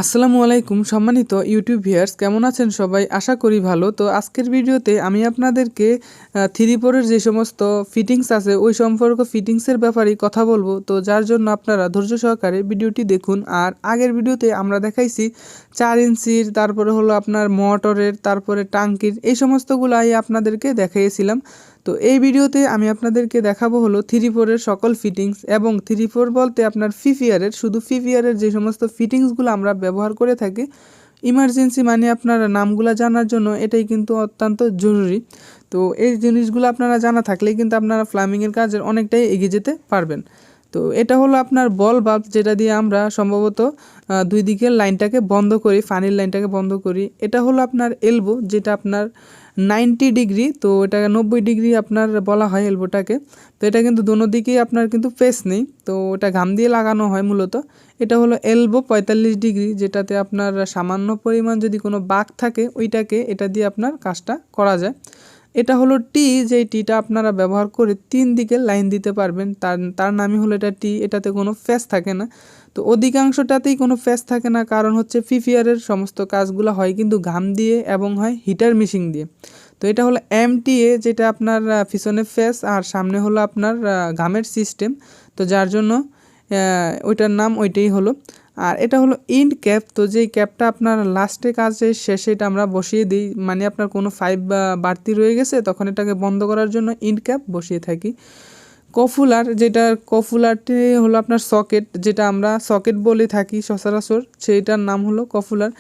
আসসালামু আলাইকুম সম্মানিত ইউটিউব ভিউয়ার্স, কেমন আছেন সবাই? আশা করি ভালো। তো আজকের ভিডিওতে আমি আপনাদেরকে 3-4 যে সমস্ত ফিটিংস আছে ওই সম্পর্ক ফিটিংসের ব্যাপারেই কথা বলবো। তো যার জন্য আপনারা ধৈর্য সহকারে ভিডিওটি দেখুন। আর আগের ভিডিওতে আমরা দেখাইছি 4 ইঞ্চির, তারপরে হলো আপনার মোটরের, তারপরে টাঙ্কির, এই সমস্তগুলাই আপনাদেরকে দেখাইছিলাম। তো এই ভিডিওতে আমি আপনাদেরকে দেখাবো হলো 3-4 সকল ফিটিংস, এবং 3-4 বলতে আপনার ফিফিয়ারের, শুধু ফিফিয়ারের যে সমস্ত ফিটিংসগুলো আমরা ব্যবহার করে থাকি ইমার্জেন্সি, মানে আপনার নামগুলো জানার জন্য এটাই কিন্তু অত্যন্ত জরুরি। তো এই জিনিসগুলো আপনারা জানা থাকলেই কিন্তু আপনারা প্লাম্বিংয়ের কাজের অনেকটাই এগিয়ে যেতে পারবেন। তো এটা হলো আপনার বল বাল্ব, যেটা দিয়ে আমরা সম্ভবত দুই দিকের লাইনটাকে বন্ধ করি, পানির লাইনটাকে বন্ধ করি। এটা হলো আপনার এলবো, যেটা আপনার 90 ডিগ্রি, তো এটা 90 ডিগ্রি আপনার বলা হয় এলবোটাকে। তো এটা কিন্তু দোনো দিকেই আপনার কিন্তু ফেস নেই, তো এটা ঘাম দিয়ে লাগানো হয় মূলত। এটা হলো এলবো 45 ডিগ্রি, যেটাতে আপনার সামান্য পরিমাণ যদি কোনো বাঁক থাকে ওইটাকে এটা দিয়ে আপনার কাজটা করা যায়। এটা হলো টি, যেই টিটা আপনারা ব্যবহার করে 3 দিকে লাইন দিতে পারবেন, তার নামই হলো এটা টি। এটাতে কোনো ফেস থাকে না, তো অধিকাংশটাতেই কোনো ফেস থাকে না, কারণ হচ্ছে ফিফিয়ারের সমস্ত কাজগুলো হয় কিন্তু ঘাম দিয়ে এবং হয় হিটার মেশিন দিয়ে। তো এটা হলো এমটিএ, যেটা আপনার পিছনে ফেস আর সামনে হলো আপনার ঘামের সিস্টেম, তো যার জন্য ওইটার নাম ওইটাই হলো। আর এটা হলো ইন্ড ক্যাপ, তো যেই ক্যাপটা আপনার লাস্টে কাজের শেষে এটা আমরা বসিয়ে দিই, মানে আপনার কোনো পাইপ বা বাড়তি রয়ে গেছে তখন এটাকে বন্ধ করার জন্য ইন্ড ক্যাপ বসিয়ে থাকি। কফুলার, যেটা কফুলারটি হলো আপনার সকেট, যেটা আমরা সকেট বলে থাকি সচরাচর, সেইটার নাম হলো কফুলার।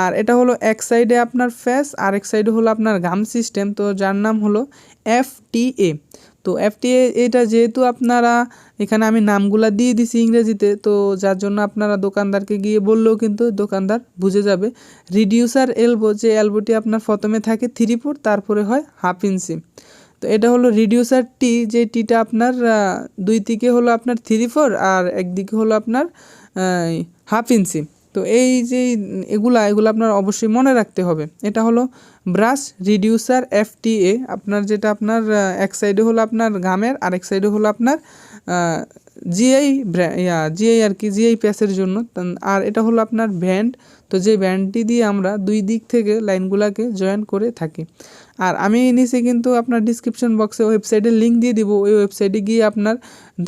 আর এটা হলো এক সাইডে আপনার ফেস আর এক সাইডে হলো আপনার গাম সিস্টেম, তো যার নাম হলো FTA। তো FTA এটা যেহেতু আপনারা এখানে আমি নামগুলা দিয়ে দিছি ইংরেজিতে, তো যার জন্য আপনারা দোকানদারকে গিয়ে বললেও কিন্তু দোকানদার বুঝে যাবে। রিডিউসার এলবো, যে এলবোটি আপনার প্রথমে থাকে 3/4, তারপরে হয় 1/2 ইঞ্চি। তো এটা হলো রিডিউসার টি, যে টিটা আপনার দুই দিকে হলো আপনার 3/4 আর একদিকে হলো আপনার 1/2 ইঞ্চি। তো এই যে এগুলা আপনার অবশ্যই মনে রাখতে হবে। এটা হলো ব্রাশ রিডিউসার FTA, আপনার যেটা আপনার এক সাইডে হলো আপনার ঘামের আর এক সাইডে হলো আপনার জিআই আর কি, জিআই প্যাসের জন্য। আর এটা হলো আপনার ব্যান্ড, তো যে ব্যান্ডটি দিয়ে আমরা দুই দিক থেকে লাইনগুলোকে জয়েন করে থাকি। আর আমি নিচে কিন্তু আপনার ডিসক্রিপশন বক্সে ওয়েবসাইটের লিঙ্ক দিয়ে দিব, ওই ওয়েবসাইটে গিয়ে আপনার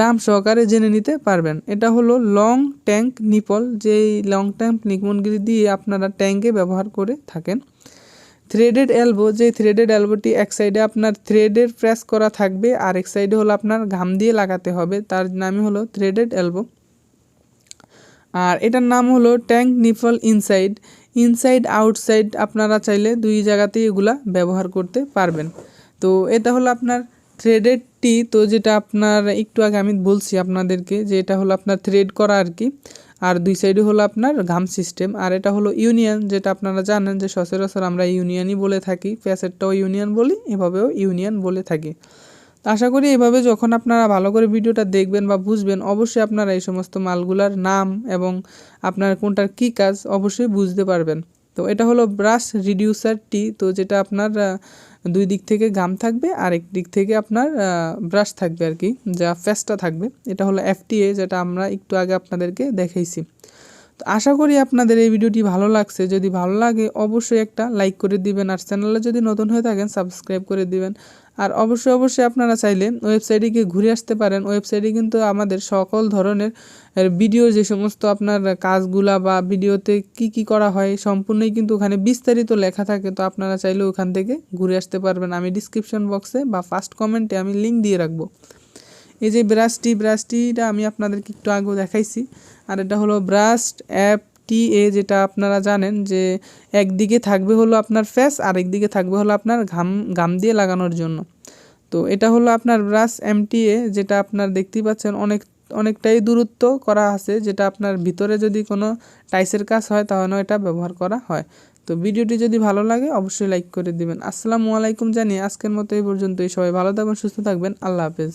দাম সহকারে জেনে নিতে পারবেন। এটা হলো লং ট্যাঙ্ক নিপল, যেই লং ট্যাঙ্ক নিপলগুলি দিয়ে আপনারা ট্যাঙ্কে ব্যবহার করে থাকেন। থ্রেডেড এলবো, যে থ্রেডেড এলবোটি এক সাইডে আপনার থ্রেডের প্রেস করা থাকবে আর এক সাইডে হলো আপনার ঘাম দিয়ে লাগাতে হবে, তার নামই হলো থ্রেডেড এলবো। আর এটার নাম হলো ট্যাঙ্ক নিপল ইনসাইড আউটসাইড, আপনারা চাইলে দুই জায়গাতেই এগুলা ব্যবহার করতে পারবেন। তো এটা হলো আপনার থ্রেডেড টি, তো যেটা আপনার একটু আগে আমি বলছি আপনাদেরকে যে এটা হলো আপনার থ্রেড করা আর কি, আর দুই সাইডে হলো আপনার ঘাম সিস্টেম। আর এটা হলো ইউনিয়ন, যেটা আপনারা জানেন যে সচরাচর আমরা ইউনিয়নই বলে থাকি, প্যাসেটটাও ইউনিয়ন বলি, এভাবেও ইউনিয়ন বলে থাকি। তো আশা করি এভাবে যখন আপনারা ভালো করে ভিডিওটা দেখবেন বা বুঝবেন, অবশ্যই আপনারা এই সমস্ত মালগুলার নাম এবং আপনার কোনটার কী কাজ অবশ্যই বুঝতে পারবেন। তো এটা হলো ব্রাশ রিডিউসার টি, তো যেটা আপনার দুই দিক থেকে গাম থাকবে আর এক দিক থেকে আপনার ব্রাশ থাকবে আর কি, যা ফেসটা থাকবে। এটা হলো FTA, যেটা আমরা একটু আগে আপনাদেরকে দেখাইছি। তো আশা করি আপনাদের এই ভিডিওটি ভালো লাগছে। যদি ভালো লাগে অবশ্যই একটা লাইক করে দিবেন, আর চ্যানেলে যদি নতুন হয়ে থাকেন সাবস্ক্রাইব করে দিবেন। আর অবশ্যই আপনারা চাইলে ওয়েবসাইটে গিয়ে ঘুরে আসতে পারেন। ওয়েবসাইটে কিন্তু আমাদের সকল ধরনের ভিডিও, যে সমস্ত আপনার কাজগুলা বা ভিডিওতে কি করা হয় সম্পূর্ণই কিন্তু ওখানে বিস্তারিত লেখা থাকে, তো আপনারা চাইলে ওখান থেকে ঘুরে আসতে পারবেন। আমি ডিসক্রিপশন বক্সে বা ফার্স্ট কমেন্টে আমি লিঙ্ক দিয়ে রাখবো। এই যে ব্রাশটিটা আমি আপনাদেরকে একটু আগেও দেখাইছি। আর এটা হলো ব্রাশ FTA, যেটা আপনারা জানেন যে একদিকে থাকবে হলো আপনার ফেস আর একদিকে থাকবে হলো আপনার ঘাম দিয়ে লাগানোর জন্য। তো এটা হলো আপনার ব্রাশ MTA, যেটা আপনার দেখতেই পাচ্ছেন অনেকটাই দূরত্ব করা আছে, যেটা আপনার ভিতরে যদি কোনো টাইসের কাজ হয় তাহলে এটা ব্যবহার করা হয়। তো ভিডিওটি যদি ভালো লাগে অবশ্যই লাইক করে দিবেন। আসসালামু আলাইকুম জানিয়ে আজকের মতো এই পর্যন্তই। সবাই ভালো থাকবেন, সুস্থ থাকবেন, আল্লাহ হাফেজ।